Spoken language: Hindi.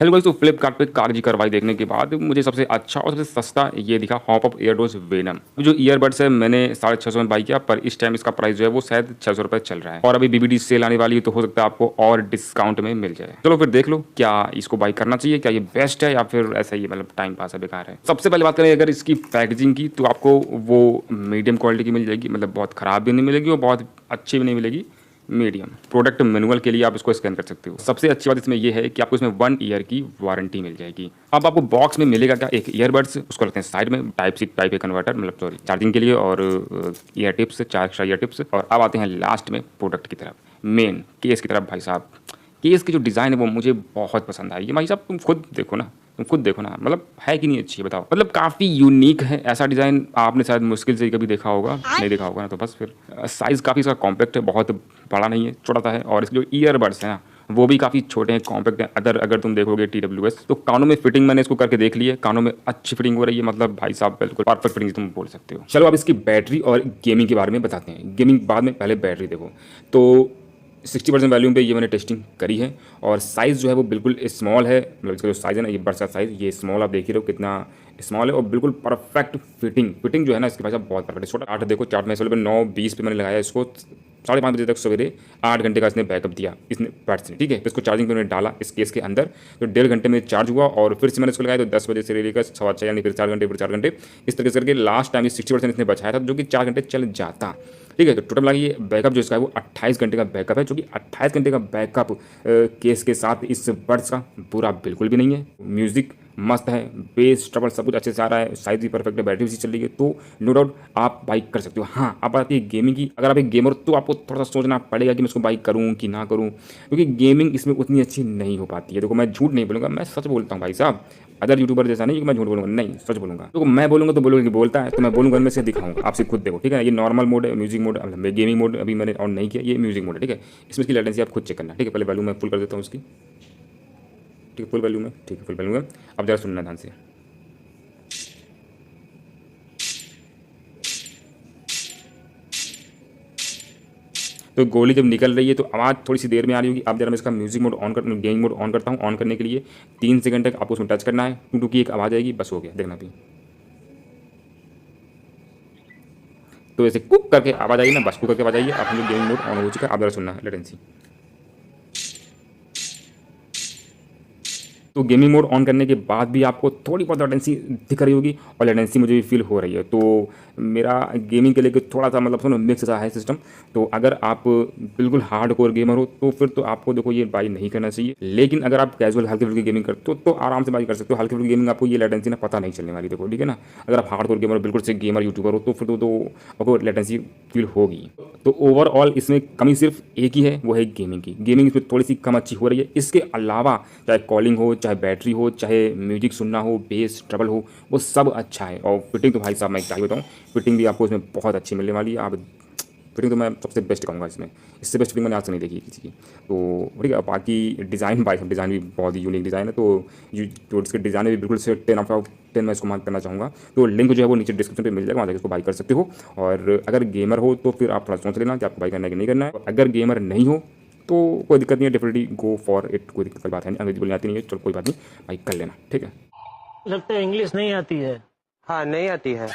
हेलो गाइस, तो फ्लिपकार्ट पे कार की कार्रवाई देखने के बाद मुझे सबसे अच्छा और सबसे सस्ता ये दिखा हॉप अप एयरडोज वेनम। जो ईयरबड्स है मैंने 650 में बाई किया, पर इस टाइम इसका प्राइस जो है वो शायद 600 रुपये चल रहा है और अभी बीबीडी सेल आने वाली है, तो हो सकता है आपको और डिस्काउंट में मिल जाए। चलो फिर देख लो, क्या इसको बाई करना चाहिए, क्या ये बेस्ट है या फिर ऐसा ही मतलब टाइम पास है, बेकार है। सबसे पहले बात करें अगर इसकी पैकेजिंग की, तो आपको वो मीडियम क्वालिटी की मिल जाएगी, मतलब बहुत खराब भी नहीं मिलेगी और बहुत अच्छी भी नहीं मिलेगी, मीडियम। प्रोडक्ट मैनुअल के लिए आप इसको स्कैन कर सकते हो। सबसे अच्छी बात इसमें यह है कि आपको इसमें 1 ईयर की वारंटी मिल जाएगी। अब आपको बॉक्स में मिलेगा क्या, एक ईयरबड्स, उसको रखते हैं साइड में, type C type A converter, मतलब सॉरी चार्जिंग के लिए, और ear tips, 4 extra ear tips. और अब आते हैं लास्ट में प्रोडक्ट की तरफ, मेन केस की तरफ। भाई साहब, केस की जो डिज़ाइन है वो मुझे बहुत पसंद आई है। भाई साहब तुम खुद देखो ना, मतलब है कि नहीं अच्छी, बताओ। मतलब काफ़ी यूनिक है, ऐसा डिज़ाइन आपने शायद मुश्किल से ही कभी देखा होगा, नहीं देखा होगा ना तो बस फिर। साइज़ काफ़ी इसका कॉम्पैक्ट है, बहुत बड़ा नहीं है, छोटा सा है। और इसके जो ईयरबड्स हैं ना, वो भी काफ़ी छोटे हैं, कॉम्पैक्ट हैं। अगर तुम देखोगे TWS, तो कानों में फिटिंग मैंने इसको करके देख ली है, कानों में अच्छी फिटिंग हो रही है, मतलब भाई साहब बिल्कुल परफेक्ट फिटिंग तुम बोल सकते हो। चलो अब इसकी बैटरी और गेमिंग के बारे में बताते हैं। गेमिंग बाद में, पहले बैटरी देखो। तो 60% वैल्यूम पे ये मैंने टेस्टिंग करी है, और साइज़ जो है वो बिल्कुल स्मॉल है। मतलब इसका जो साइज़ है ना, ये बड़ा सा साइज़, ये स्मॉल आप देख ही रहे हो कितना स्मॉल है, और बिल्कुल परफेक्ट फिटिंग जो है ना इसकी, भाई साहब बहुत परफेक्ट है। छोटा 8 देखो, चार्ट में इस वाले पे 9:20 पे मैंने लगाया इसको, 5:30 बजे तक सवेरे, 8 घंटे का इसने बैकअप दिया इसने बैट्स ने, ठीक है। तो इसको चार्जिंग पे मैंने डाला इस केस के अंदर, तो 1.5 घंटे में चार्ज हुआ, और फिर से मैंने इसको लगाया तो 10 बजे से लेकर 6:15, यानी फिर 4 घंटे, फिर 4 घंटे, इस तरीके से करके लास्ट टाइम ये 60% इसने बचाया था, जो कि 4 घंटे चल जाता, ठीक है। तो टोटल लगा ये बैकअप जो इसका है वो 28 घंटे का बैकअप है, जो कि 28 घंटे का बैकअप केस के साथ इस बड्स का पूरा बिल्कुल भी नहीं है। म्यूज़िक मस्त है, बेस ट्रबल सब कुछ अच्छे से आ रहा है, साइज भी परफेक्ट है, बैटरी भी चल रही है, तो नो डाउट आप बाइक कर सकते हो। हाँ, अब आती है गेमिंग की। अगर आप एक गेमर, तो आपको थोड़ा सा सोचना पड़ेगा कि मैं इसको बाइक करूँ कि ना करूँ, क्योंकि गेमिंग इसमें उतनी अच्छी नहीं हो पाती है। देखो मैं झूठ नहीं बोलूँगा, मैं सच बोलता हूँ भाई साहब। अदर यूट्यूबर जैसा नहीं कि मैं झूठ बोलूँगा, नहीं सच बोलूँगा। तो मैं बोलूँगा तो बोलोगे कि बोलता है, तो मैं बोलूँगा, मैं से दिखाऊंगा, आपसे खुद देखो, ठीक है। ये नॉर्मल मोड है, म्यूजिक मोड, गेमिंग मोड अभी मैंने ऑन नहीं किया, ये म्यूजिक मोड है, ठीक है। इसमें इसकी लेटेंसी आप खुद चेक करना, ठीक है। पहले वैल्यू मैं फुल कर देता हूँ उसकी, ठीक है, फुल वैल्यू में, ठीक है, फुल वैल्यू में। अब जरा सुनना ध्यान से। तो गोली जब निकल रही है तो आवाज़ थोड़ी सी देर में आ रही होगी। अब जरा मैं इसका म्यूजिक मोड ऑन कर, गेमिंग मोड ऑन करता हूँ। ऑन करने के लिए 3 सेकंड तक आपको उसमें टच करना है, टू टू की एक आवाज़ आएगी, बस हो गया, देखना भी। तो ऐसे कुक करके आवाज़ आएगी ना, बस कुक करके आवाज़ आएगी, आप गेमिंग मोड ऑन हो चुका है। आप जरा सुनना है लेटेंसी। तो गेमिंग मोड ऑन करने के बाद भी आपको थोड़ी बहुत लेटेंसी दिख रही होगी, और लेटेंसी मुझे भी फील हो रही है। तो मेरा गेमिंग के लिए थोड़ा सा मतलब सुनो मिक्स सा है सिस्टम। तो अगर आप बिल्कुल हार्ड कोर गेमर हो तो फिर तो आपको देखो ये बाई नहीं करना चाहिए, लेकिन अगर आप कैजुअल हल्की फुल्की गेमिंग करते हो तो आराम से बाई कर सकते हो। हल्की फुल्की गेमिंग आपको ये लेटेंसी ना पता नहीं चलने वाली, देखो ठीक है ना। अगर आप हार्ड कोर गेमर हो, बिल्कुल से गेमर यूट्यूबर हो, तो फिर तो आपको लेटेंसी फील होगी। तो ओवरऑल इसमें कमी सिर्फ एक ही है, वो है गेमिंग की। गेमिंग इसमें थोड़ी सी कम अच्छी हो रही है। इसके अलावा चाहे कॉलिंग हो, चाहे बैटरी हो, चाहे म्यूजिक सुनना हो, बेस ट्रबल हो, वो सब अच्छा है। और फिटिंग तो भाई साहब मैं क्या ही बताऊँ, फिटिंग भी आपको इसमें बहुत अच्छी मिलने वाली है। आप फिटिंग तो मैं सबसे बेस्ट कहूँगा इसमें, इससे बेस्ट फिटिंग मैंने आज तक नहीं देखी किसी की। तो ठीक है, बाकी डिज़ाइन, भाई साहब डिज़ाइन भी बहुत ही यूनिक डिज़ाइन है। तो इसके डिज़ाइन भी बिल्कुल से 10/10 मैं इसको मार्क करना चाहूँगा। तो लिंक जो है वो नीचे डिस्क्रिप्शन पे मिल जाएगा, वहाँ जाकर इसको बाई कर सकते हो। और अगर गेमर हो तो फिर आप थोड़ा सोच लेना कि आपको बाई करना है कि नहीं करना है। अगर गेमर नहीं हो तो कोई दिक्कत नहीं है, डेफिनेटली गो फॉर इट, कोई दिक्कत की बात है नहीं। अंग्रेजी बोलनी आती नहीं है, चलो कोई बात नहीं, भाई कर लेना, ठीक है। लगता है इंग्लिश नहीं आती है। हाँ, नहीं आती है।